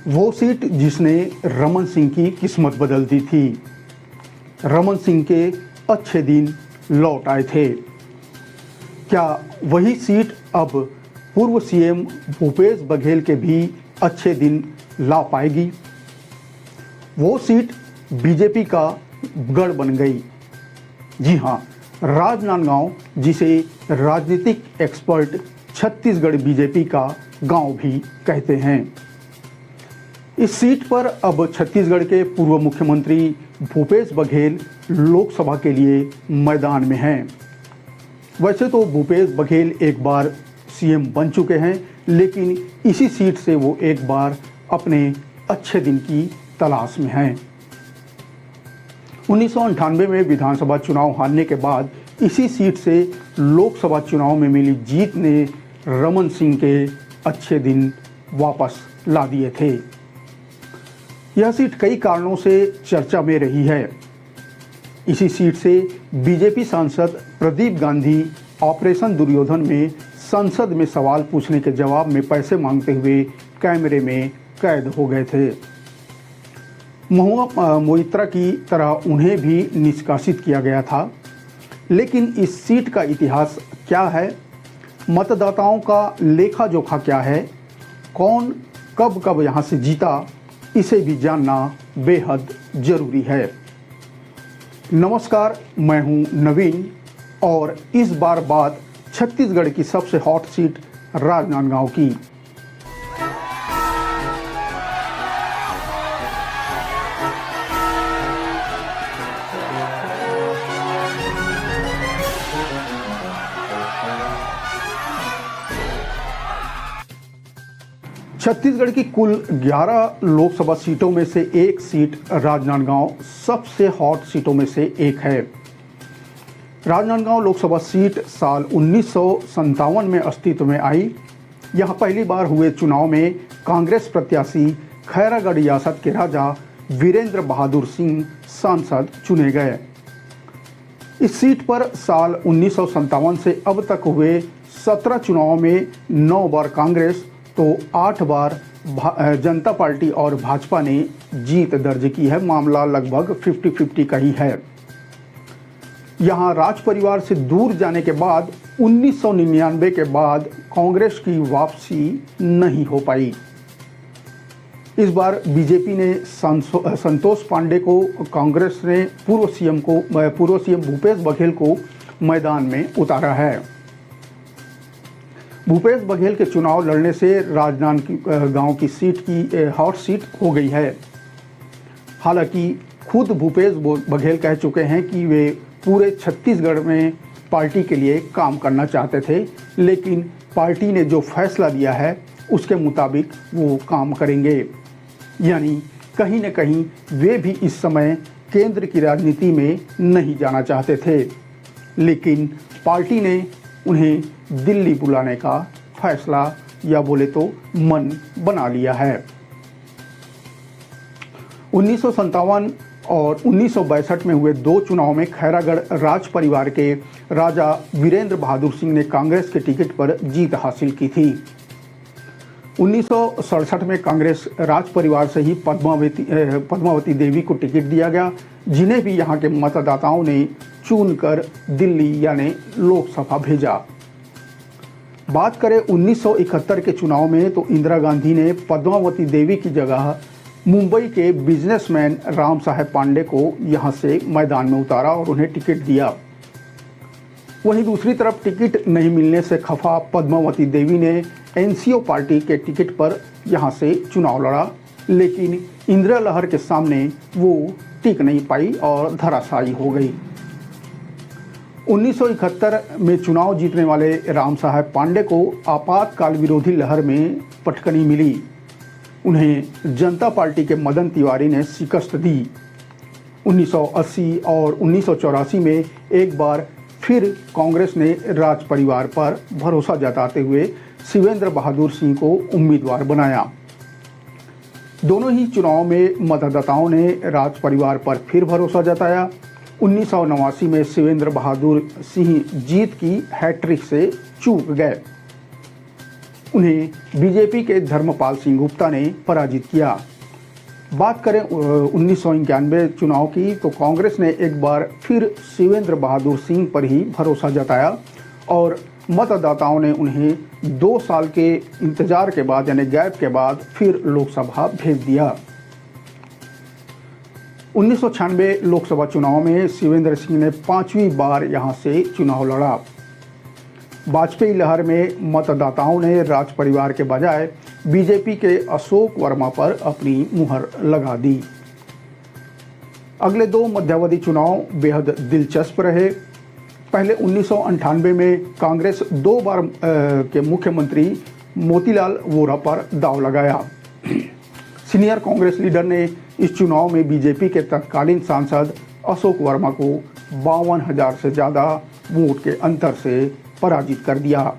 वो सीट जिसने रमन सिंह की किस्मत बदल दी थी। रमन सिंह के अच्छे दिन लौट आए थे। क्या वही सीट अब पूर्व सीएम भूपेश बघेल के भी अच्छे दिन ला पाएगी? वो सीट बीजेपी का गढ़ बन गई। जी हाँ, राजनांदगांव, जिसे राजनीतिक एक्सपर्ट छत्तीसगढ़ बीजेपी का गांव भी कहते हैं। इस सीट पर अब छत्तीसगढ़ के पूर्व मुख्यमंत्री भूपेश बघेल लोकसभा के लिए मैदान में हैं। वैसे तो भूपेश बघेल एक बार सीएम बन चुके हैं, लेकिन इसी सीट से वो एक बार अपने अच्छे दिन की तलाश में हैं। 1998 में विधानसभा चुनाव हारने के बाद इसी सीट से लोकसभा चुनाव में मिली जीत ने रमन सिंह के अच्छे दिन वापस ला दिए थे। यह सीट कई कारणों से चर्चा में रही है। इसी सीट से बीजेपी सांसद प्रदीप गांधी ऑपरेशन दुर्योधन में संसद में सवाल पूछने के जवाब में पैसे मांगते हुए कैमरे में कैद हो गए थे। महुआ मोइत्रा की तरह उन्हें भी निष्कासित किया गया था। लेकिन इस सीट का इतिहास क्या है, मतदाताओं का लेखा जोखा क्या है, कौन कब कब यहाँ से जीता, इसे भी जानना बेहद जरूरी है। नमस्कार, मैं हूँ नवीन और इस बार बात छत्तीसगढ़ की सबसे हॉट सीट राजनांदगांव की। छत्तीसगढ़ की कुल 11 लोकसभा सीटों में से एक सीट राजनांदगांव सबसे हॉट सीटों में से एक है। राजनांदगांव लोकसभा सीट साल 1957 में अस्तित्व में आई। यहां पहली बार हुए चुनाव में कांग्रेस प्रत्याशी खैरागढ़ रियासत के राजा वीरेंद्र बहादुर सिंह सांसद चुने गए। इस सीट पर साल 1957 से अब तक हुए 17 चुनावों में 9 बार कांग्रेस तो 8 बार जनता पार्टी और भाजपा ने जीत दर्ज की है। मामला लगभग 50-50 का ही है। यहां राज परिवार से दूर जाने के बाद 1999 के बाद कांग्रेस की वापसी नहीं हो पाई। इस बार बीजेपी ने संतोष पांडे को, कांग्रेस ने पूर्व सीएम भूपेश बघेल को मैदान में उतारा है। भूपेश बघेल के चुनाव लड़ने से राजनांदगांव की सीट की हॉट सीट हो गई है। हालांकि खुद भूपेश बघेल कह चुके हैं कि वे पूरे छत्तीसगढ़ में पार्टी के लिए काम करना चाहते थे, लेकिन पार्टी ने जो फैसला दिया है उसके मुताबिक वो काम करेंगे। यानी कहीं न कहीं वे भी इस समय केंद्र की राजनीति में नहीं जाना चाहते थे, लेकिन पार्टी ने उन्हें दिल्ली बुलाने का फैसला या बोले तो मन बना लिया है। 1957 और 1962 में हुए 2 चुनाव में खैरागढ़ राज परिवार के राजा वीरेंद्र बहादुर सिंह ने कांग्रेस के टिकट पर जीत हासिल की थी। 1967 में कांग्रेस राज परिवार से ही पद्मावती देवी को टिकट दिया गया, जिन्हें भी यहाँ के मतदाताओं ने चुनकर दिल्ली यानी लोकसभा भेजा। बात करें 1971 के चुनाव में तो इंदिरा गांधी ने पद्मावती देवी की जगह मुंबई के बिजनेसमैन राम साहेब पांडे को यहां से मैदान में उतारा और उन्हें टिकट दिया। वहीं दूसरी तरफ टिकट नहीं मिलने से खफा पद्मावती देवी ने एनसीओ पार्टी के टिकट पर यहां से चुनाव लड़ा, लेकिन इंदिरा लहर के सामने वो टिक नहीं पाई और धराशायी हो गई। 1971 में चुनाव जीतने वाले राम साहेब पांडे को आपातकाल विरोधी लहर में पटकनी मिली। उन्हें जनता पार्टी के मदन तिवारी ने शिकस्त दी। 1980 और 1984 में एक बार फिर कांग्रेस ने राज परिवार पर भरोसा जताते हुए शिवेंद्र बहादुर सिंह को उम्मीदवार बनाया। दोनों ही चुनाव में मतदाताओं ने राज परिवार पर फिर भरोसा जताया। 1989 में शिवेंद्र बहादुर सिंह जीत की हैट्रिक से चूक गए। उन्हें बीजेपी के धर्मपाल सिंह गुप्ता ने पराजित किया। बात करें 1991 चुनाव की, तो कांग्रेस ने एक बार फिर शिवेंद्र बहादुर सिंह पर ही भरोसा जताया और मतदाताओं ने उन्हें 2 साल के इंतजार के बाद यानी गैप के बाद फिर लोकसभा भेज दिया। 1996 लोकसभा चुनाव में शिवेंद्र सिंह ने 5वीं बार यहां से चुनाव लड़ा। वाजपेयी लहर में मतदाताओं ने राज परिवार के बजाय बीजेपी के अशोक वर्मा पर अपनी मुहर लगा दी। अगले 2 मध्यावधि चुनाव बेहद दिलचस्प रहे। पहले 1998 में कांग्रेस 2 बार के मुख्यमंत्री मोतीलाल वोरा पर दांव लगाया। सीनियर कांग्रेस लीडर ने इस चुनाव में बीजेपी के तत्कालीन सांसद अशोक वर्मा को 52,000 से ज़्यादा वोट के अंतर से पराजित कर दिया।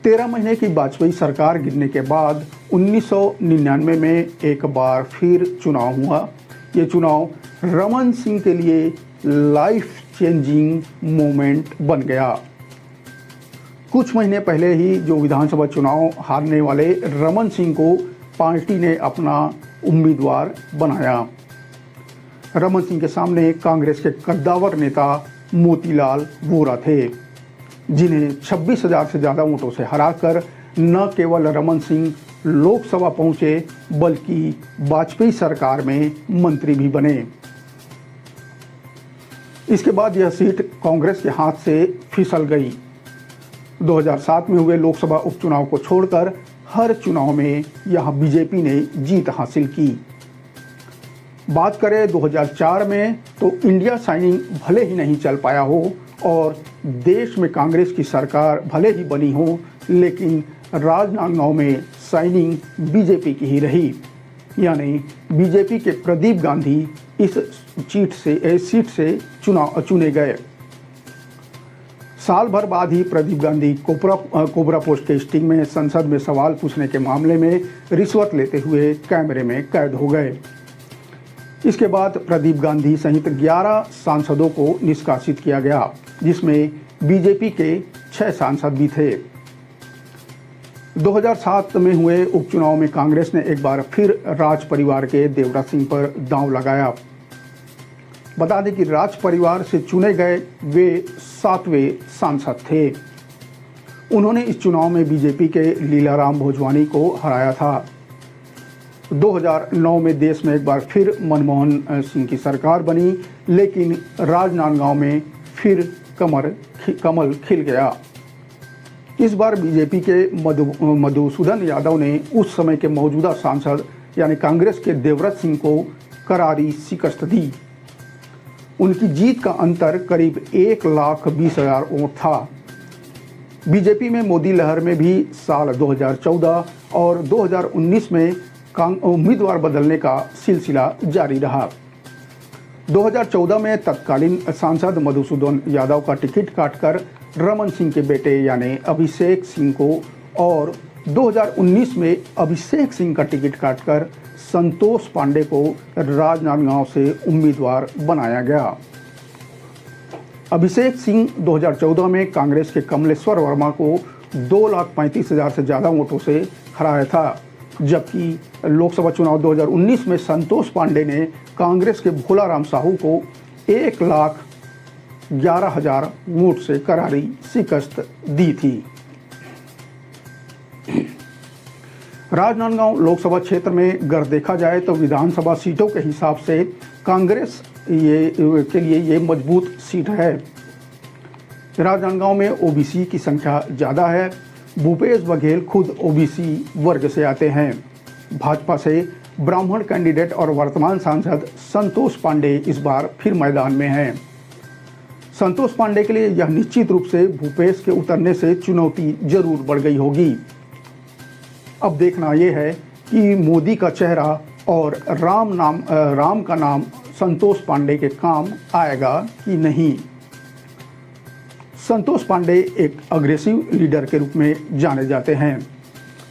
13 महीने की वाजपेयी सरकार गिरने के बाद 1999 में एक बार फिर चुनाव हुआ। ये चुनाव रमन सिंह के लिए लाइफ चेंजिंग मोमेंट बन गया। कुछ महीने पहले ही जो विधानसभा चुनाव हारने वाले रमन सिंह को पार्टी ने अपना उम्मीदवार बनाया। रमन सिंह के सामने कांग्रेस के कद्दावर नेता मोतीलाल वोरा थे, जिन्हें 26,000 से ज़्यादा वोटों से हराकर न केवल रमन सिंह लोकसभा पहुंचे बल्कि वाजपेयी सरकार में मंत्री भी बने। इसके बाद यह सीट कांग्रेस के हाथ से फिसल गई। 2007 में हुए लोकसभा उपचुनाव को छोड़कर हर चुनाव में यहां बीजेपी ने जीत हासिल की। बात करें 2004 में, तो इंडिया साइनिंग भले ही नहीं चल पाया हो और देश में कांग्रेस की सरकार भले ही बनी हो, लेकिन राजनांदगांव में साइनिंग बीजेपी की ही रही। यानी बीजेपी के प्रदीप गांधी इस सीट से चुने गए। साल भर बाद ही प्रदीप गांधी कोबरा पोस्ट के स्टिंग में संसद में सवाल पूछने के मामले में रिश्वत लेते हुए कैमरे में कैद हो गए। इसके बाद प्रदीप गांधी सहित 11 सांसदों को निष्कासित किया गया, जिसमें बीजेपी के 6 सांसद भी थे। 2007 में हुए उपचुनाव में कांग्रेस ने एक बार फिर राज परिवार के देवराज सिंह पर दांव लगाया। बता दें कि राज परिवार से चुने गए वे 7वें सांसद थे। उन्होंने इस चुनाव में बीजेपी के लीलाराम भोजवानी को हराया था। 2009 में देश में एक बार फिर मनमोहन सिंह की सरकार बनी, लेकिन राजनांदगांव में फिर कमल खिल गया। इस बार बीजेपी के मधुसूदन यादव ने उस समय के मौजूदा सांसद यानी कांग्रेस के देवराज सिंह को करारी शिकस्त दी। उनकी जीत का अंतर करीब 1,20,000 वोट था। बीजेपी में मोदी लहर में भी साल 2014 और 2019 में उम्मीदवार बदलने का सिलसिला जारी रहा। 2014 में तत्कालीन सांसद मधुसूदन यादव का टिकट काटकर रमन सिंह के बेटे यानी अभिषेक सिंह को और 2019 में अभिषेक सिंह का टिकट काटकर संतोष पांडे को राजनांदगांव से उम्मीदवार बनाया गया। अभिषेक सिंह 2014 में कांग्रेस के कमलेश्वर वर्मा को 2,35,000 से ज़्यादा वोटों से हराया था, जबकि लोकसभा चुनाव 2019 में संतोष पांडे ने कांग्रेस के भोलाराम साहू को 1,11,000 वोट से करारी शिकस्त दी थी। राजनांदगांव लोकसभा क्षेत्र में अगर देखा जाए तो विधानसभा सीटों के हिसाब से कांग्रेस के लिए ये मजबूत सीट है। राजनांदगांव में ओबीसी की संख्या ज़्यादा है। भूपेश बघेल खुद ओबीसी वर्ग से आते हैं। भाजपा से ब्राह्मण कैंडिडेट और वर्तमान सांसद संतोष पांडे इस बार फिर मैदान में हैं। संतोष पांडे के लिए यह निश्चित रूप से भूपेश के उतरने से चुनौती जरूर बढ़ गई होगी। अब देखना यह है कि मोदी का चेहरा और राम का नाम संतोष पांडे के काम आएगा कि नहीं। संतोष पांडे एक अग्रेसिव लीडर के रूप में जाने जाते हैं।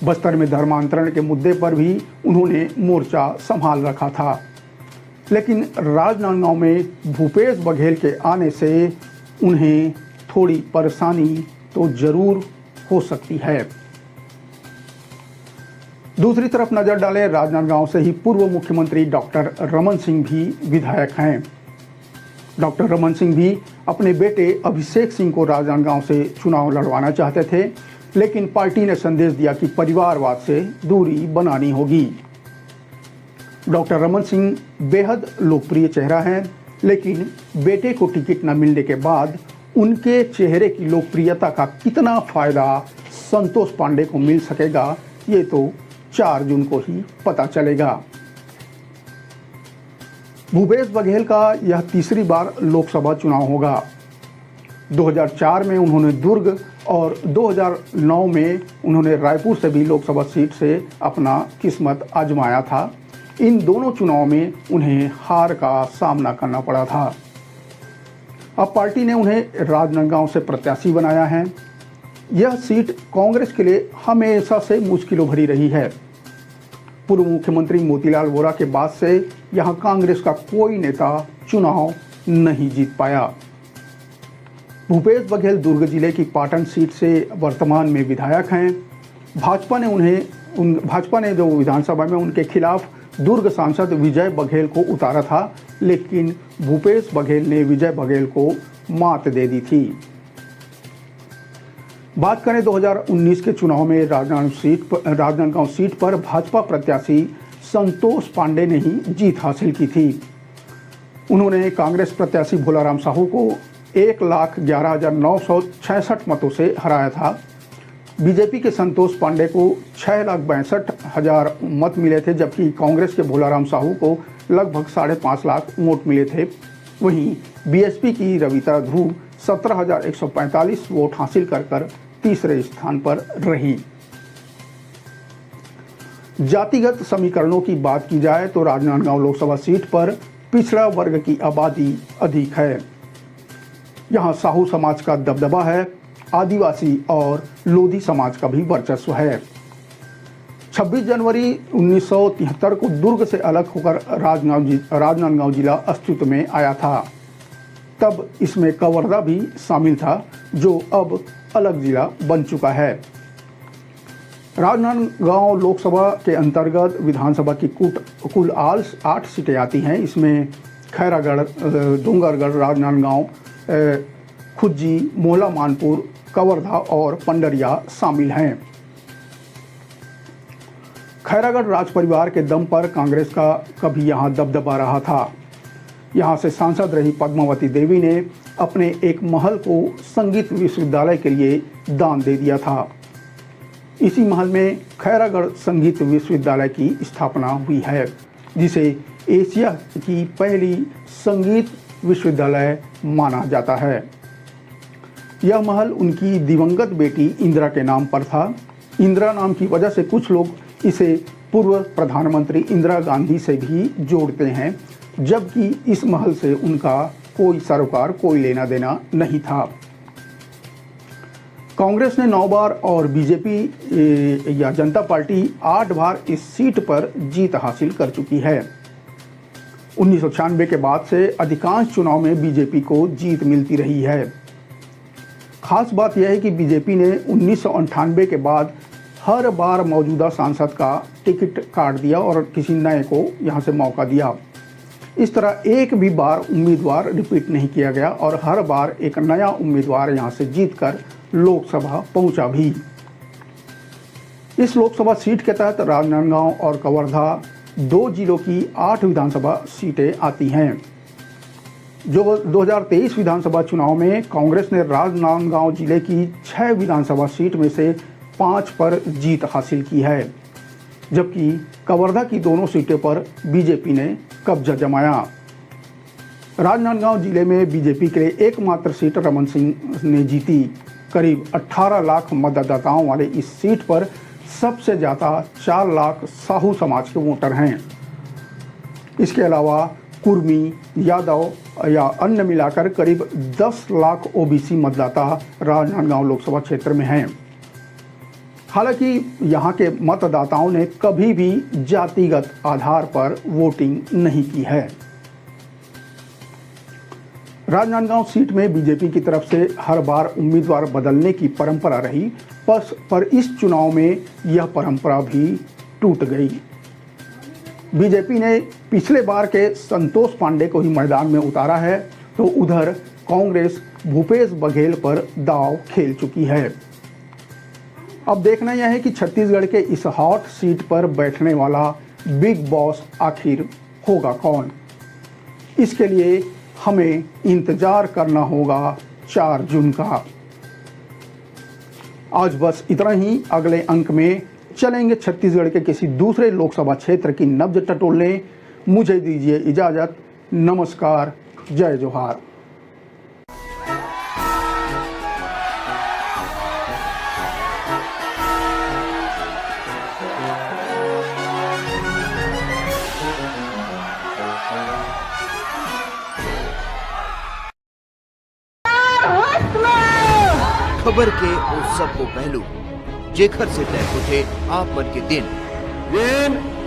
बस्तर में धर्मांतरण के मुद्दे पर भी उन्होंने मोर्चा संभाल रखा था, लेकिन राजनांदगांव में भूपेश बघेल के आने से उन्हें थोड़ी परेशानी तो जरूर हो सकती है। दूसरी तरफ नजर डालें, राजनांदगांव से ही पूर्व मुख्यमंत्री डॉक्टर रमन सिंह भी विधायक हैं। डॉक्टर रमन सिंह भी अपने बेटे अभिषेक सिंह को राजनांदगांव से चुनाव लड़वाना चाहते थे, लेकिन पार्टी ने संदेश दिया कि परिवारवाद से दूरी बनानी होगी। डॉक्टर रमन सिंह बेहद लोकप्रिय चेहरा हैं, लेकिन बेटे को टिकट न मिलने के बाद उनके चेहरे की लोकप्रियता का कितना फायदा संतोष पांडे को मिल सकेगा, ये तो 4 जून को ही पता चलेगा। भूपेश बघेल का यह तीसरी बार लोकसभा चुनाव होगा। 2004 में उन्होंने दुर्ग और 2009 में उन्होंने रायपुर से भी लोकसभा सीट से अपना किस्मत आजमाया था। इन दोनों चुनाव में उन्हें हार का सामना करना पड़ा था। अब पार्टी ने उन्हें राजनांदगांव से प्रत्याशी बनाया है। यह सीट कांग्रेस के लिए हमेशा से मुश्किलों भरी रही है। पूर्व मुख्यमंत्री मोतीलाल वोरा के बाद से यहां कांग्रेस का कोई नेता चुनाव नहीं जीत पाया। भूपेश बघेल दुर्ग जिले की पाटन सीट से वर्तमान में विधायक हैं। भाजपा ने जो विधानसभा में उनके खिलाफ दुर्ग सांसद विजय बघेल को उतारा था, लेकिन भूपेश बघेल ने विजय बघेल को मात दे दी थी। बात करें 2019 के चुनाव में राजनांदगांव सीट पर भाजपा प्रत्याशी संतोष पांडे ने ही जीत हासिल की थी। उन्होंने कांग्रेस प्रत्याशी भोलाराम साहू को 1,11,966 मतों से हराया था। बीजेपी के संतोष पांडे को 6,62,000 मत मिले थे, जबकि कांग्रेस के भोलाराम साहू को लगभग 5.5 लाख वोट मिले थे। वहीं बीएसपी की रविता ध्रुव 17,145 वोट हासिल कर तीसरे स्थान पर रही। जातिगत समीकरणों की बात की जाए तो राजनांदगांव लोकसभा सीट पर पिछड़ा वर्ग की आबादी अधिक है। यहां साहू समाज का दबदबा है, आदिवासी और लोधी समाज का भी वर्चस्व है। 26 जनवरी 1973 को दुर्ग से अलग होकर राजनांदगांव जिला अस्तित्व में आया था। तब इसमें कवर्धा भी शामिल था, जो अब अलग जिला बन चुका है। राजनांदगांव लोकसभा के अंतर्गत विधानसभा की कुल 8 सीटें आती हैं। इसमें खैरागढ़, डोंगरगढ़, राजनांदगांव, खुज्जी, मोहला मानपुर, कवर्धा और पंडरिया शामिल हैं। खैरागढ़ राज परिवार के दम पर कांग्रेस का कभी यहां दबदबा रहा था। यहां से सांसद रही पद्मावती देवी ने अपने एक महल को संगीत विश्वविद्यालय के लिए दान दे दिया था। इसी महल में खैरागढ़ संगीत विश्वविद्यालय की स्थापना हुई है, जिसे एशिया की पहली संगीत विश्वविद्यालय माना जाता है। यह महल उनकी दिवंगत बेटी इंदिरा के नाम पर था। इंदिरा नाम की वजह से कुछ लोग इसे पूर्व प्रधानमंत्री इंदिरा गांधी से भी जोड़ते हैं, जबकि इस महल से उनका कोई सरोकार, कोई लेना देना नहीं था। कांग्रेस ने 9 बार और बीजेपी या जनता पार्टी 8 बार इस सीट पर जीत हासिल कर चुकी है। 1996 के बाद से अधिकांश चुनाव में बीजेपी को जीत मिलती रही है। खास बात यह है कि बीजेपी ने 1998 के बाद हर बार मौजूदा सांसद का टिकट काट दिया और किसी नए को यहां से मौका दिया। इस तरह एक भी बार उम्मीदवार रिपीट नहीं किया गया और हर बार एक नया उम्मीदवार यहां से जीतकर लोकसभा पहुंचा भी। इस लोकसभा सीट के तहत राजनांदगांव और कवर्धा 2 जिलों की 8 विधानसभा सीटें आती हैं। जो 2023 विधानसभा चुनाव में कांग्रेस ने राजनांदगांव जिले की 6 विधानसभा सीट में से 5 पर जीत हासिल की है, जबकि कवर्धा की दोनों सीटों पर बीजेपी ने कब्जा जमाया। राजनांदगांव जिले में बीजेपी के लिए एकमात्र सीट रमन सिंह ने जीती। करीब 18 लाख मतदाताओं वाले इस सीट पर सबसे ज़्यादा 4 लाख साहू समाज के वोटर हैं। इसके अलावा कुर्मी, यादव या अन्य मिलाकर करीब 10 लाख ओबीसी मतदाता राजनांदगांव लोकसभा क्षेत्र में हैं। हालांकि यहां के मतदाताओं ने कभी भी जातिगत आधार पर वोटिंग नहीं की है। राजनांदगांव सीट में बीजेपी की तरफ से हर बार उम्मीदवार बदलने की परंपरा रही पर इस चुनाव में यह परंपरा भी टूट गई। बीजेपी ने पिछले बार के संतोष पांडे को ही मैदान में उतारा है, तो उधर कांग्रेस भूपेश बघेल पर दांव खेल चुकी है। अब देखना यह है कि छत्तीसगढ़ के इस हॉट सीट पर बैठने वाला बिग बॉस आखिर होगा कौन। इसके लिए हमें इंतजार करना होगा 4 जून का। आज बस इतना ही। अगले अंक में चलेंगे छत्तीसगढ़ के किसी दूसरे लोकसभा क्षेत्र की नब्ज टटोलने। मुझे दीजिए इजाजत। नमस्कार, जय जोहार। खबर के उस सबको पहलू जेखर से तय उठे आप मन के दिन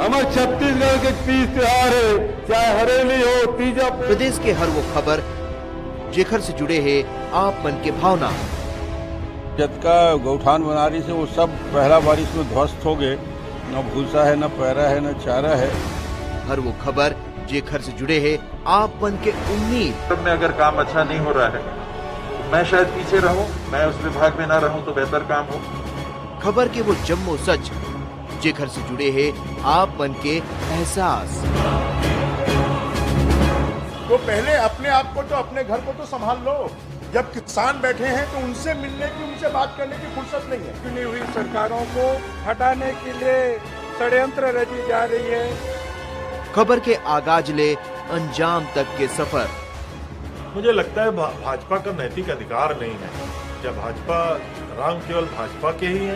हमारे छत्तीसगढ़ के तीज त्योहार है, चाहे हरेली हो तीजा। प्रदेश के हर वो खबर जेखर से जुड़े है आप मन के भावना। जतका गौठान बनारी से वो सब पहला बारिश में ध्वस्त हो गए। न भूसा है, न पैरा है, न चारा है। हर वो खबर जेखर से जुड़े है आप मन के उम्मीद। में अगर काम अच्छा नहीं हो रहा है, मैं शायद पीछे रहूं, मैं उस विभाग में ना रहूं तो बेहतर काम हो। खबर के वो जम्मो सच जेखर से जुड़े हैं आप मन के एहसास। तो पहले अपने आप को तो अपने घर को तो संभाल लो। जब किसान बैठे हैं तो उनसे मिलने की, उनसे बात करने की फुर्सत नहीं है। चुनी हुई सरकारों को हटाने के लिए षड्यंत्र रची जा रही है। खबर के आगाज ले अंजाम तक के सफर। मुझे लगता है भाजपा का नैतिक अधिकार नहीं है। जब भाजपा रंग केवल भाजपा के ही है।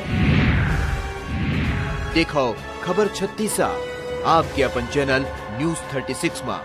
देखो खबर 36 आपके अपन चैनल न्यूज 36 में।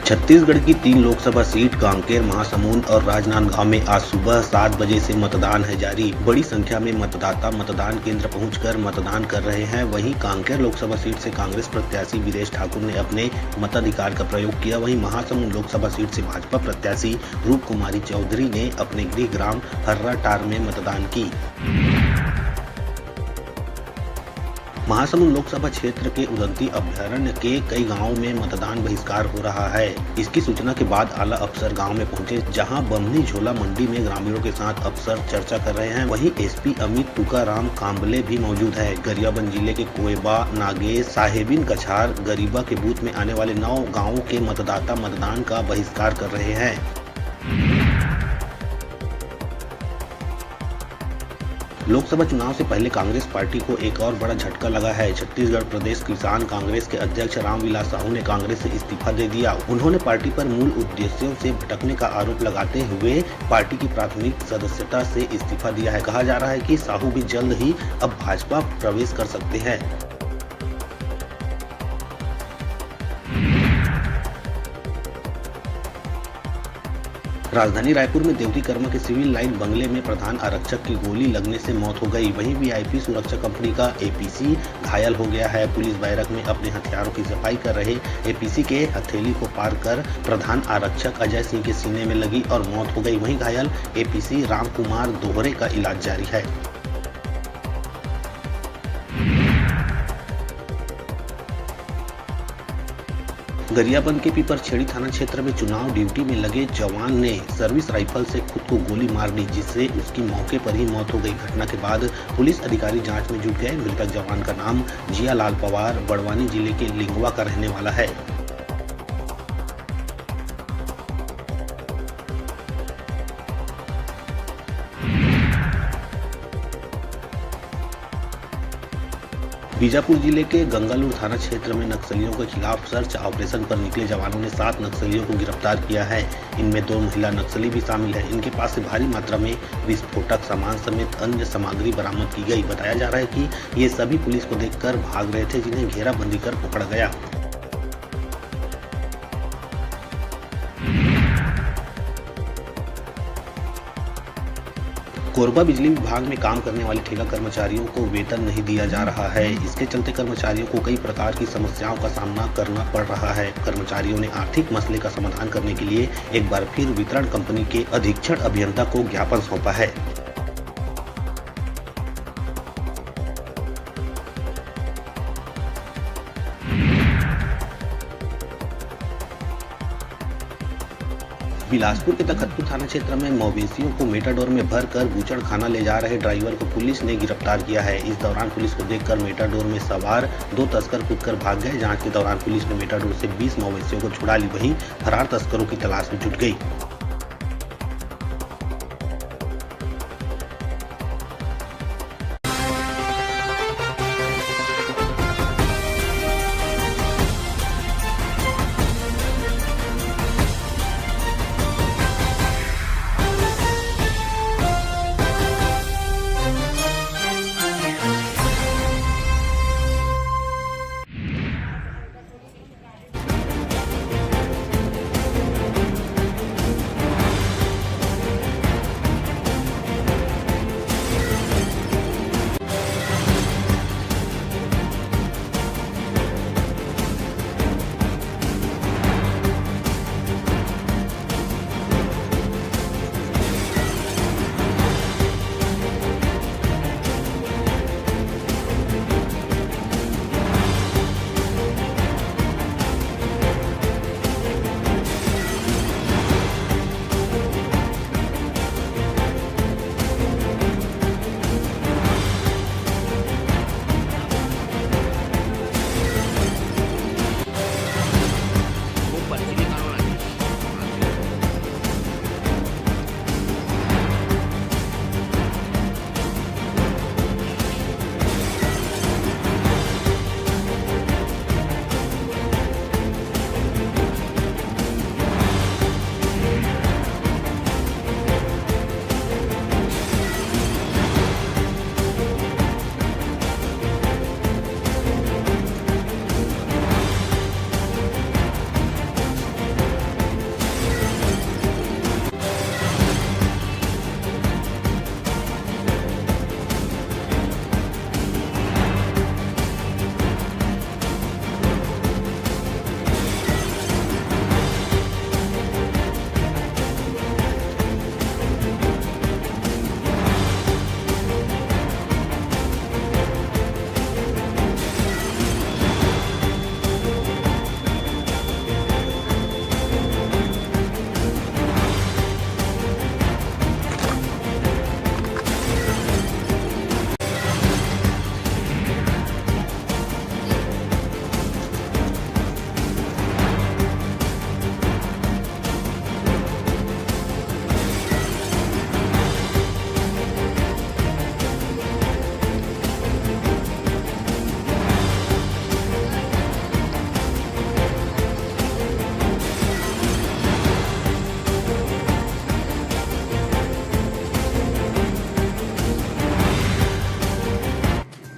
छत्तीसगढ़ की 3 लोकसभा सीट कांकेर, महासमुंद और राजनांदगांव में आज सुबह 7 बजे से मतदान है जारी। बड़ी संख्या में मतदाता मतदान केंद्र पहुंचकर मतदान कर रहे हैं। वहीं कांकेर लोकसभा सीट से कांग्रेस प्रत्याशी वीरेश ठाकुर ने अपने मताधिकार का प्रयोग किया। वहीं महासमुंद लोकसभा सीट से भाजपा प्रत्याशी रूप कुमारी चौधरी ने अपने गृह ग्राम हर्राटार में मतदान की। महासमुंद लोकसभा क्षेत्र के उदंती अभ्यारण्य के कई गांवों में मतदान बहिष्कार हो रहा है। इसकी सूचना के बाद आला अफसर गांव में पहुंचे, जहां बमनी झोला मंडी में ग्रामीणों के साथ अफसर चर्चा कर रहे हैं। वहीं एसपी अमित तुकाराम कांबले भी मौजूद है। गरियाबंद जिले के कोयबा, नागेश, साहेबिन कछार, गरीबा के बूथ में आने वाले 9 गाँवों के मतदाता मतदान का बहिष्कार कर रहे हैं। लोकसभा चुनाव से पहले कांग्रेस पार्टी को एक और बड़ा झटका लगा है। छत्तीसगढ़ प्रदेश किसान कांग्रेस के अध्यक्ष रामविलास साहू ने कांग्रेस से इस्तीफा दे दिया। उन्होंने पार्टी पर मूल उद्देश्यों से भटकने का आरोप लगाते हुए पार्टी की प्राथमिक सदस्यता से इस्तीफा दिया है। कहा जा रहा है कि साहू भी जल्द ही अब भाजपा प्रवेश कर सकते हैं। राजधानी रायपुर में देवती कर्मा के सिविल लाइन बंगले में प्रधान आरक्षक की गोली लगने से मौत हो गई। वहीं वीआईपी सुरक्षा कंपनी का एपीसी घायल हो गया है। पुलिस बैरक में अपने हथियारों की सफाई कर रहे एपीसी के हथेली को पार कर प्रधान आरक्षक अजय सिंह के सीने में लगी और मौत हो गई। वहीं घायल एपीसी राम कुमार दोहरे का इलाज जारी है। गरियाबंद के पीपरछेड़ी थाना क्षेत्र में चुनाव ड्यूटी में लगे जवान ने सर्विस राइफल से खुद को गोली मार दी, जिससे उसकी मौके पर ही मौत हो गई। घटना के बाद पुलिस अधिकारी जांच में जुट गए। मृतक जवान का नाम जियालाल पवार बड़वानी जिले के लिंगवा का रहने वाला है। बीजापुर जिले के गंगालूर थाना क्षेत्र में नक्सलियों के खिलाफ सर्च ऑपरेशन पर निकले जवानों ने 7 नक्सलियों को गिरफ्तार किया है। इनमें 2 महिला नक्सली भी शामिल है। इनके पास से भारी मात्रा में विस्फोटक सामान समेत अन्य सामग्री बरामद की गई। बताया जा रहा है कि ये सभी पुलिस को देखकर भाग रहे थे, जिन्हें घेराबंदी कर पकड़ा गया। कोरबा बिजली विभाग में काम करने वाले ठेका कर्मचारियों को वेतन नहीं दिया जा रहा है। इसके चलते कर्मचारियों को कई प्रकार की समस्याओं का सामना करना पड़ रहा है। कर्मचारियों ने आर्थिक मसले का समाधान करने के लिए एक बार फिर वितरण कंपनी के अधीक्षण अभियंता को ज्ञापन सौंपा है। बिलासपुर के तखतपुर थाना क्षेत्र में मवेशियों को मेटाडोर में भरकर बूचड़ खाना ले जा रहे ड्राइवर को पुलिस ने गिरफ्तार किया है। इस दौरान पुलिस को देखकर मेटाडोर में सवार 2 तस्कर कूदकर भाग गए। जांच के दौरान पुलिस ने मेटाडोर से 20 मवेशियों को छुड़ा ली। वहीं फरार तस्करों की तलाश में जुट गई।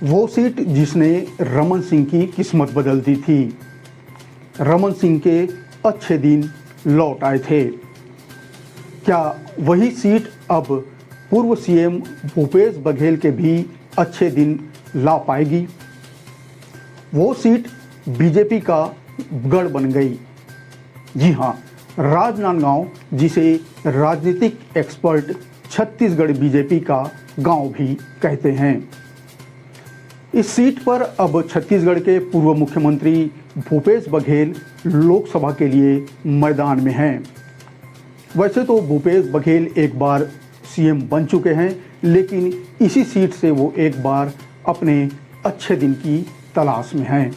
वो सीट जिसने रमन सिंह की किस्मत बदल दी थी। रमन सिंह के अच्छे दिन लौट आए थे। क्या वही सीट अब पूर्व सीएम भूपेश बघेल के भी अच्छे दिन ला पाएगी? वो सीट बीजेपी का गढ़ बन गई। जी हां, राजनांदगांव, जिसे राजनीतिक एक्सपर्ट छत्तीसगढ़ बीजेपी का गांव भी कहते हैं। इस सीट पर अब छत्तीसगढ़ के पूर्व मुख्यमंत्री भूपेश बघेल लोकसभा के लिए मैदान में हैं। वैसे तो भूपेश बघेल एक बार सीएम बन चुके हैं, लेकिन इसी सीट से वो एक बार अपने अच्छे दिन की तलाश में हैं।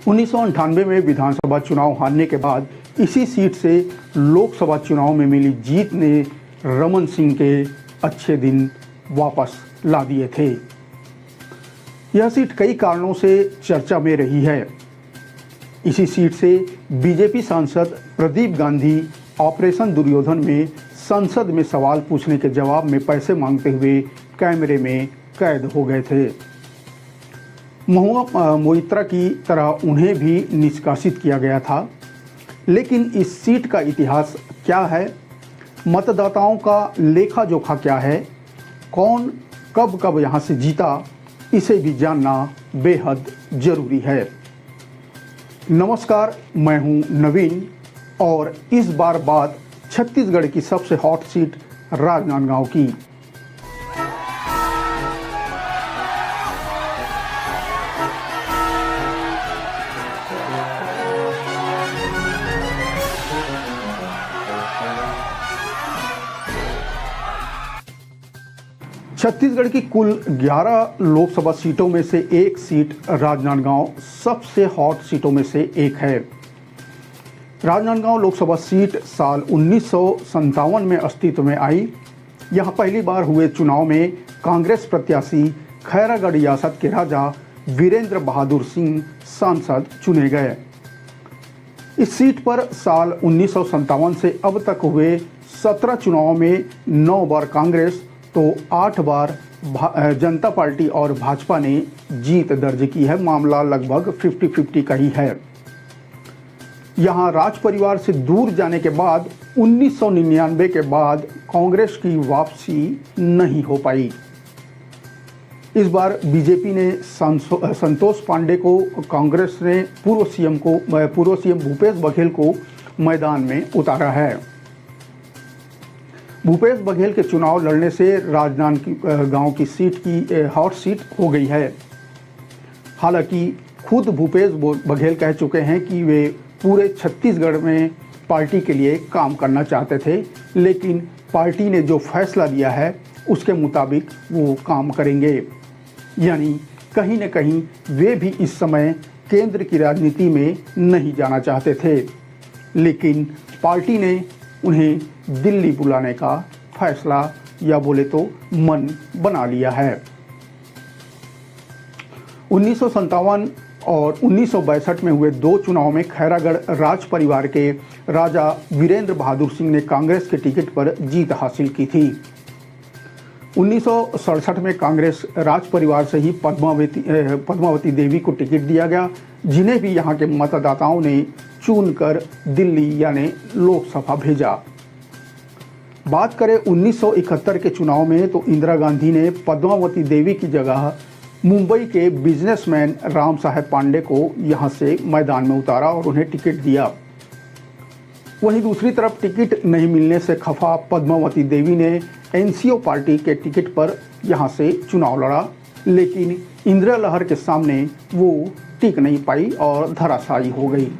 1998 में विधानसभा चुनाव हारने के बाद इसी सीट से लोकसभा चुनाव में मिली जीत ने रमन सिंह के अच्छे दिन वापस ला दिए थे। यह सीट कई कारणों से चर्चा में रही है। इसी सीट से बीजेपी सांसद प्रदीप गांधी ऑपरेशन दुर्योधन में संसद में सवाल पूछने के जवाब में पैसे मांगते हुए कैमरे में कैद हो गए थे। महुआ मोइत्रा की तरह उन्हें भी निष्कासित किया गया था। लेकिन इस सीट का इतिहास क्या है, मतदाताओं का लेखा जोखा क्या है, कौन कब कब यहाँ से जीता, इसे भी जानना बेहद जरूरी है। नमस्कार, मैं हूँ नवीन और इस बार बात छत्तीसगढ़ की सबसे हॉट सीट राजनांदगांव की। छत्तीसगढ़ की कुल 11 लोकसभा सीटों में से एक सीट राजनांदगांव सबसे हॉट सीटों में से एक है। राजनांदगांव लोकसभा सीट साल 1957 में अस्तित्व में आई। यहां पहली बार हुए चुनाव में कांग्रेस प्रत्याशी खैरागढ़ रियासत के राजा वीरेंद्र बहादुर सिंह सांसद चुने गए। इस सीट पर साल 1957 से अब तक हुए 17 चुनावों में 9 बार कांग्रेस तो 8 बार जनता पार्टी और भाजपा ने जीत दर्ज की है। मामला लगभग 50-50 का ही है। यहां राज परिवार से दूर जाने के बाद 1999 के बाद कांग्रेस की वापसी नहीं हो पाई। इस बार बीजेपी ने संतोष पांडे को, कांग्रेस ने पूर्व सीएम भूपेश बघेल को मैदान में उतारा है। भूपेश बघेल के चुनाव लड़ने से राजनांदगांव की सीट की हॉट सीट हो गई है। हालांकि खुद भूपेश बघेल कह चुके हैं कि वे पूरे छत्तीसगढ़ में पार्टी के लिए काम करना चाहते थे, लेकिन पार्टी ने जो फैसला लिया है उसके मुताबिक वो काम करेंगे। यानी कहीं न कहीं वे भी इस समय केंद्र की राजनीति में नहीं जाना चाहते थे, लेकिन पार्टी ने उन्हें दिल्ली बुलाने का फैसला या बोले तो मन बना लिया है। 1957 और 1962 में हुए 2 चुनाव में खैरागढ़ राज परिवार के राजा वीरेंद्र बहादुर सिंह ने कांग्रेस के टिकट पर जीत हासिल की थी। 1967 में कांग्रेस राज परिवार से ही पद्मावती देवी को टिकट दिया गया, जिन्हें भी यहाँ के मतदाताओं ने चुनकर दिल्ली यानी लोकसभा भेजा। बात करें 1971 के चुनाव में तो इंदिरा गांधी ने पद्मावती देवी की जगह मुंबई के बिजनेसमैन राम साहेब पांडे को यहां से मैदान में उतारा और उन्हें टिकट दिया। वहीं दूसरी तरफ टिकट नहीं मिलने से खफा पद्मावती देवी ने एनसीओ पार्टी के टिकट पर यहां से चुनाव लड़ा, लेकिन इंदिरा लहर के सामने वो टिक नहीं पाई और धराशायी हो गई।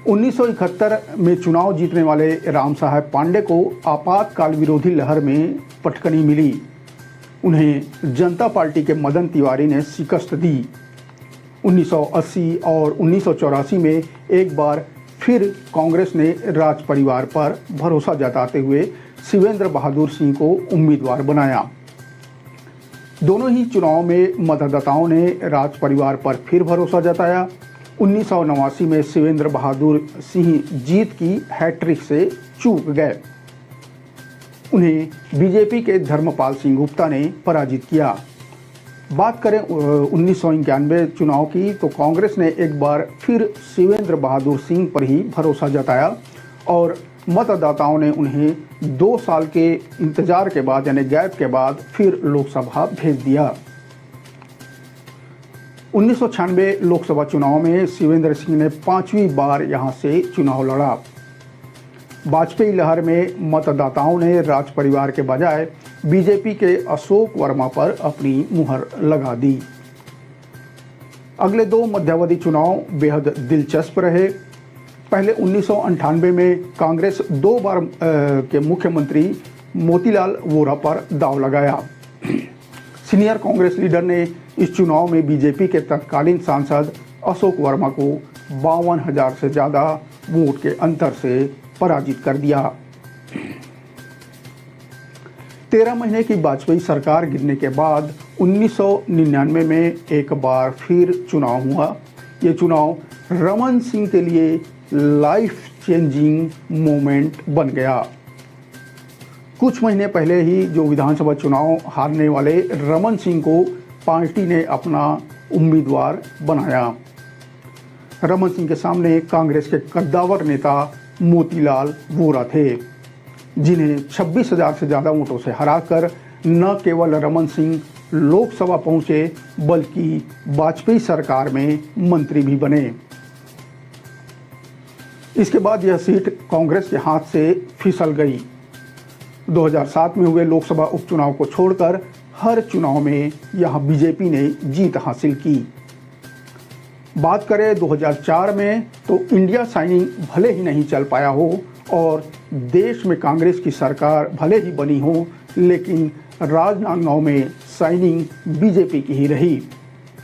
1971 में चुनाव जीतने वाले राम साहेब पांडे को आपातकाल विरोधी लहर में पटकनी मिली। उन्हें जनता पार्टी के मदन तिवारी ने शिकस्त दी। 1980 और 1984 में एक बार फिर कांग्रेस ने राज परिवार पर भरोसा जताते हुए शिवेंद्र बहादुर सिंह को उम्मीदवार बनाया। दोनों ही चुनाव में मतदाताओं ने राज परिवार पर फिर भरोसा जताया। 1989 में शिवेंद्र बहादुर सिंह जीत की हैट्रिक से चूक गए। उन्हें बीजेपी के धर्मपाल सिंह गुप्ता ने पराजित किया। बात करें 1991 चुनाव की तो कांग्रेस ने एक बार फिर शिवेंद्र बहादुर सिंह पर ही भरोसा जताया और मतदाताओं ने उन्हें 2 साल के इंतजार के बाद यानी गैप के बाद फिर लोकसभा भेज दिया। 1996 लोकसभा चुनाव में शिवेंद्र सिंह ने 5वीं बार यहां से चुनाव लड़ा। वाजपेयी लहर में मतदाताओं ने राज परिवार के बजाय बीजेपी के अशोक वर्मा पर अपनी मुहर लगा दी। अगले 2 मध्यावधि चुनाव बेहद दिलचस्प रहे। पहले 1998 में कांग्रेस 2 बार के मुख्यमंत्री मोतीलाल वोरा पर दांव लगाया। सीनियर कांग्रेस लीडर ने इस चुनाव में बीजेपी के तत्कालीन सांसद अशोक वर्मा को 52,000 से ज़्यादा वोट के अंतर से पराजित कर दिया। 13 महीने की वाजपेयी सरकार गिरने के बाद 1999 में एक बार फिर चुनाव हुआ। ये चुनाव रमन सिंह के लिए लाइफ चेंजिंग मोमेंट बन गया। कुछ महीने पहले ही जो विधानसभा चुनाव हारने वाले रमन सिंह को पार्टी ने अपना उम्मीदवार बनाया। रमन सिंह के सामने कांग्रेस के कद्दावर नेता मोतीलाल वोरा थे, जिन्हें 26,000 से ज़्यादा वोटों से हराकर न केवल रमन सिंह लोकसभा पहुंचे बल्कि वाजपेयी सरकार में मंत्री भी बने। इसके बाद यह सीट कांग्रेस के हाथ से फिसल गई। 2007 में हुए लोकसभा उपचुनाव को छोड़कर हर चुनाव में यहां बीजेपी ने जीत हासिल की। बात करें 2004 में तो इंडिया साइनिंग भले ही नहीं चल पाया हो और देश में कांग्रेस की सरकार भले ही बनी हो, लेकिन राजनांदगांव में साइनिंग बीजेपी की ही रही।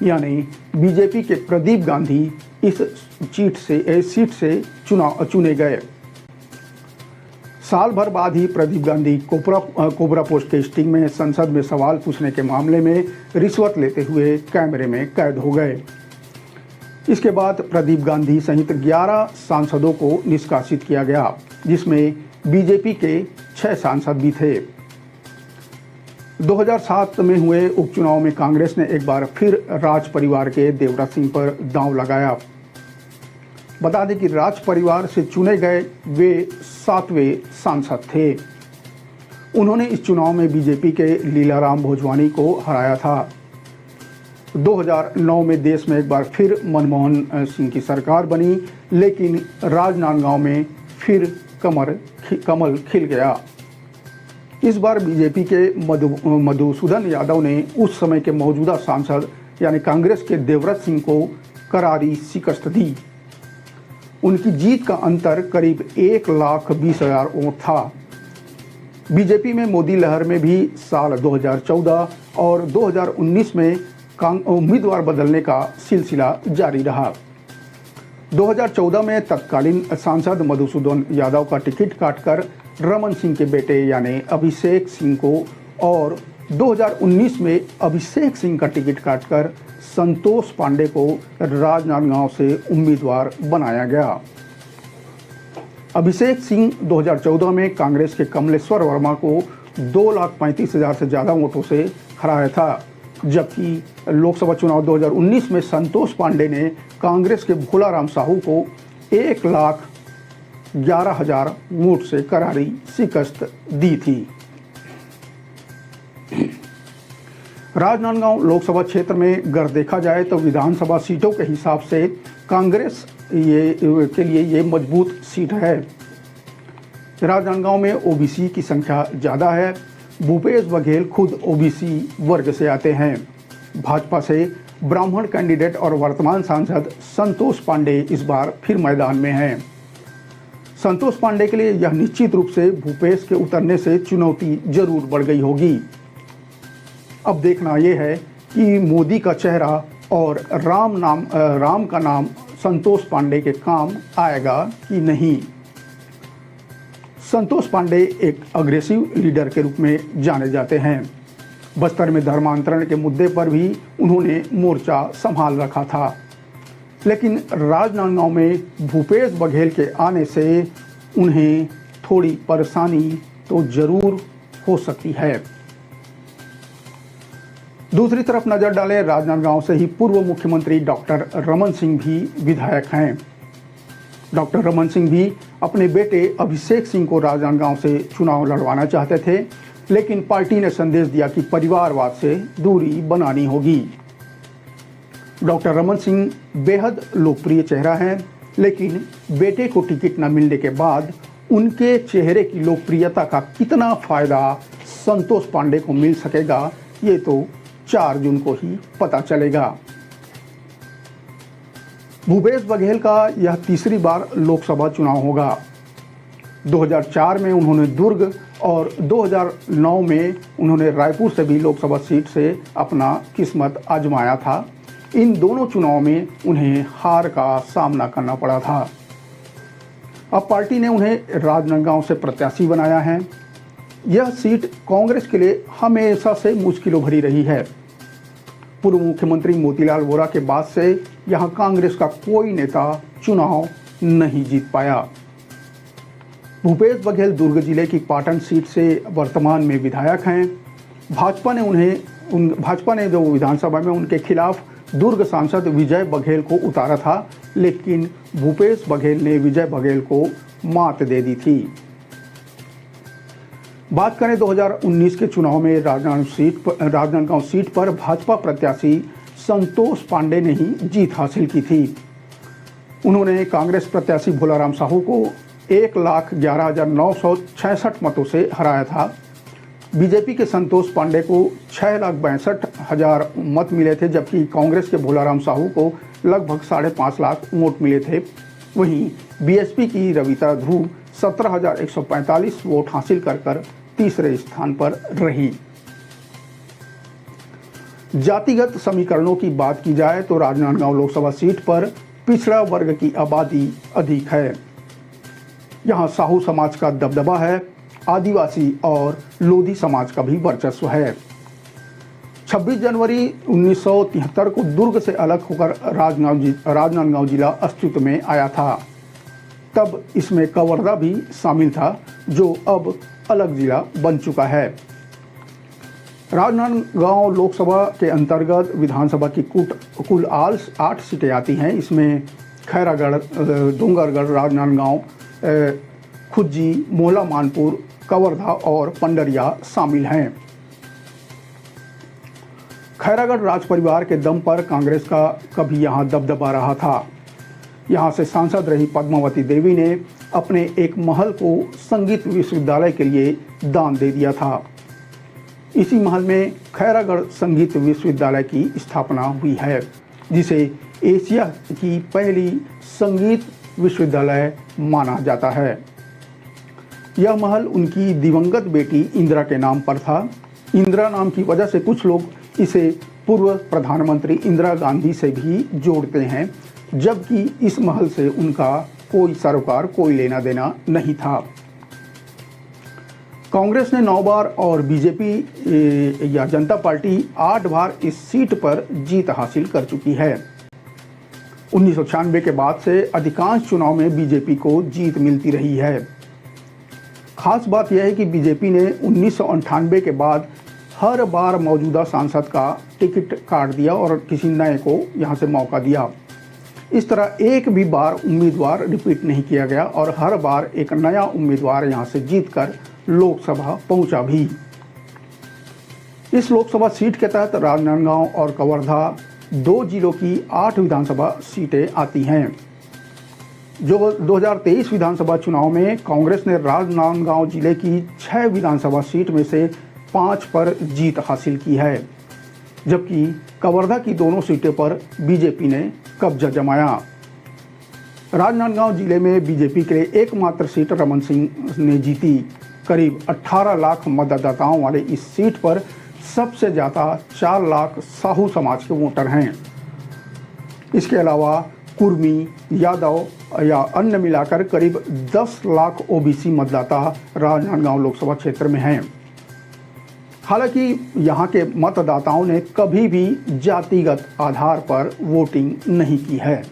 यानी बीजेपी के प्रदीप गांधी इस सीट से चुने गए। साल भर बाद ही प्रदीप गांधी कोबरा पोस्ट के स्टिंग में संसद में सवाल पूछने के मामले में रिश्वत लेते हुए कैमरे में कैद हो गए। इसके बाद प्रदीप गांधी सहित 11 सांसदों को निष्कासित किया गया, जिसमें बीजेपी के 6 सांसद भी थे। 2007 में हुए उपचुनाव में कांग्रेस ने एक बार फिर राज परिवार के देवराज सिंह पर दांव लगाया। बता दें कि राज परिवार से चुने गए वे 7वें सांसद थे। उन्होंने इस चुनाव में बीजेपी के लीलाराम भोजवानी को हराया था। 2009 में देश में एक बार फिर मनमोहन सिंह की सरकार बनी, लेकिन राजनांदगांव में फिर कमल खिल गया। इस बार बीजेपी के मधुसूदन यादव ने उस समय के मौजूदा सांसद यानी कांग्रेस के देवराज सिंह को करारी शिकस्त दी। उनकी जीत का अंतर करीब 1,20,000 वोट था। बीजेपी में मोदी लहर में भी साल 2014 और 2019 में उम्मीदवार बदलने का सिलसिला जारी रहा। 2014 में तत्कालीन सांसद मधुसूदन यादव का टिकट काटकर रमन सिंह के बेटे यानी अभिषेक सिंह को और 2019 में अभिषेक सिंह का टिकट काटकर संतोष पांडे को राजनांदगांव से उम्मीदवार बनाया गया। अभिषेक सिंह 2014 में कांग्रेस के कमलेश्वर वर्मा को 2,35,000 से ज़्यादा वोटों से हराया था, जबकि लोकसभा चुनाव 2019 में संतोष पांडे ने कांग्रेस के भोलाराम साहू को 1,11,000 वोट से करारी शिकस्त दी थी। राजनांदगांव लोकसभा क्षेत्र में अगर देखा जाए तो विधानसभा सीटों के हिसाब से कांग्रेस के लिए ये मजबूत सीट है। राजनांदगांव में ओबीसी की संख्या ज़्यादा है। भूपेश बघेल खुद ओबीसी वर्ग से आते हैं। भाजपा से ब्राह्मण कैंडिडेट और वर्तमान सांसद संतोष पांडे इस बार फिर मैदान में हैं। संतोष पांडे के लिए यह निश्चित रूप से भूपेश के उतरने से चुनौती जरूर बढ़ गई होगी। अब देखना यह है कि मोदी का चेहरा और राम का नाम संतोष पांडे के काम आएगा कि नहीं। संतोष पांडे एक अग्रेसिव लीडर के रूप में जाने जाते हैं। बस्तर में धर्मांतरण के मुद्दे पर भी उन्होंने मोर्चा संभाल रखा था, लेकिन राजनांदगांव में भूपेश बघेल के आने से उन्हें थोड़ी परेशानी तो जरूर हो सकती है। दूसरी तरफ नजर डालें, राजनांदगांव से ही पूर्व मुख्यमंत्री डॉक्टर रमन सिंह भी विधायक हैं। डॉक्टर रमन सिंह भी अपने बेटे अभिषेक सिंह को राजनांदगांव से चुनाव लड़वाना चाहते थे, लेकिन पार्टी ने संदेश दिया कि परिवारवाद से दूरी बनानी होगी। डॉक्टर रमन सिंह बेहद लोकप्रिय चेहरा हैं, लेकिन बेटे को टिकट न मिलने के बाद उनके चेहरे की लोकप्रियता का कितना फायदा संतोष पांडे को मिल सकेगा, ये तो 4 जून को ही पता चलेगा। भूपेश बघेल का यह तीसरी बार लोकसभा चुनाव होगा। 2004 में उन्होंने दुर्ग और 2009 में उन्होंने रायपुर से भी लोकसभा सीट से अपना किस्मत आजमाया था। इन दोनों चुनाव में उन्हें हार का सामना करना पड़ा था। अब पार्टी ने उन्हें राजनांदगांव से प्रत्याशी बनाया है। यह सीट कांग्रेस के लिए हमेशा से मुश्किलों भरी रही है। पूर्व मुख्यमंत्री मोतीलाल वोरा के बाद से यहां कांग्रेस का कोई नेता चुनाव नहीं जीत पाया। भूपेश बघेल दुर्ग जिले की पाटन सीट से वर्तमान में विधायक हैं। भाजपा ने जो विधानसभा में उनके खिलाफ दुर्ग सांसद विजय बघेल को उतारा था, लेकिन भूपेश बघेल ने विजय बघेल को मात दे दी थी। बात करें 2019 के चुनाव में राजनांदगांव सीट पर भाजपा प्रत्याशी संतोष पांडे ने ही जीत हासिल की थी। उन्होंने कांग्रेस प्रत्याशी भोलाराम साहू को 1,11,966 मतों से हराया था। बीजेपी के संतोष पांडे को 6,62,000 मत मिले थे, जबकि कांग्रेस के भोलाराम साहू को लगभग 5.5 लाख वोट मिले थे। वहीं बीएसपी की रविता ध्रुव 17,145 वोट हासिल कर तीसरे स्थान पर रही। जातिगत समीकरणों की बात की जाए तो राजनांदगांव लोकसभा सीट पर पिछड़ा वर्ग की आबादी अधिक है। यहां साहू समाज का दबदबा है, आदिवासी और लोधी समाज का भी वर्चस्व है। 26 जनवरी 1973 को दुर्ग से अलग होकर राजनांदगांव जिला अस्तित्व में आया था। तब इसमें कवर्धा भी शामिल था, जो अब अलग जिला बन चुका है। राजनांदगांव लोकसभा के अंतर्गत विधानसभा की कुल 8 सीटें आती हैं। इसमें खैरागढ़, डोंगरगढ़, राजनांदगांव, खुज्जी, मोहला मानपुर, कवर्धा और पंडरिया शामिल हैं। खैरागढ़ राज परिवार के दम पर कांग्रेस का कभी यहां दबदबा रहा था। यहां से सांसद रही पद्मावती देवी ने अपने एक महल को संगीत विश्वविद्यालय के लिए दान दे दिया था। इसी महल में खैरागढ़ संगीत विश्वविद्यालय की स्थापना हुई है, जिसे एशिया की पहली संगीत विश्वविद्यालय माना जाता है। यह महल उनकी दिवंगत बेटी इंदिरा के नाम पर था। इंदिरा नाम की वजह से कुछ लोग इसे पूर्व प्रधानमंत्री इंदिरा गांधी से भी जोड़ते हैं, जबकि इस महल से उनका कोई सरोकार, कोई लेना देना नहीं था। कांग्रेस ने 9 बार और बीजेपी या जनता पार्टी 8 बार इस सीट पर जीत हासिल कर चुकी है। 1996 के बाद से अधिकांश चुनाव में बीजेपी को जीत मिलती रही है। खास बात यह है कि बीजेपी ने 1998 के बाद हर बार मौजूदा सांसद का टिकट काट दिया और किसी नए को यहां से मौका दिया। इस तरह एक भी बार उम्मीदवार रिपीट नहीं किया गया और हर बार एक नया उम्मीदवार यहां से जीतकर लोकसभा पहुंचा भी। इस लोकसभा सीट के तहत राजनांदगांव और कवर्धा 2 जिलों की 8 विधानसभा सीटें आती हैं। जो 2023 विधानसभा चुनाव में कांग्रेस ने राजनांदगांव जिले की 6 विधानसभा सीट में से 5 पर जीत हासिल की है, जबकि कवर्धा की दोनों सीटों पर बीजेपी ने कब्जा जमाया। राजनांदगांव जिले में बीजेपी के लिए एकमात्र सीट रमन सिंह ने जीती। करीब 18 लाख मतदाताओं वाले इस सीट पर सबसे ज़्यादा 4 लाख साहू समाज के वोटर हैं। इसके अलावा कुर्मी, यादव या अन्य मिलाकर करीब 10 लाख ओबीसी मतदाता राजनांदगांव लोकसभा क्षेत्र में हैं। हालांकि यहां के मतदाताओं ने कभी भी जातिगत आधार पर वोटिंग नहीं की है।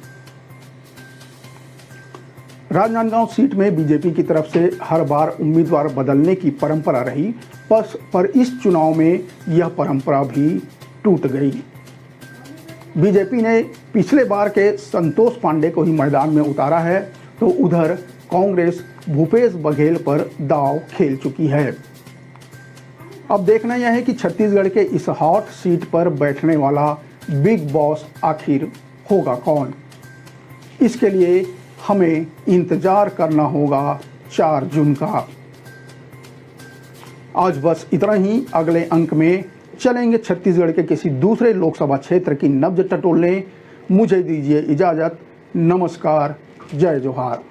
राजनांदगांव सीट में बीजेपी की तरफ से हर बार उम्मीदवार बदलने की परंपरा रही, पर इस चुनाव में यह परंपरा भी टूट गई। बीजेपी ने पिछले बार के संतोष पांडे को ही मैदान में उतारा है, तो उधर कांग्रेस भूपेश बघेल पर दांव खेल चुकी है। अब देखना यह है कि छत्तीसगढ़ के इस हॉट सीट पर बैठने वाला बिग बॉस आखिर होगा कौन। इसके लिए हमें इंतजार करना होगा 4 जून का। आज बस इतना ही। अगले अंक में चलेंगे छत्तीसगढ़ के किसी दूसरे लोकसभा क्षेत्र की नब्ज टटोलने। मुझे दीजिए इजाजत। नमस्कार, जय जोहार।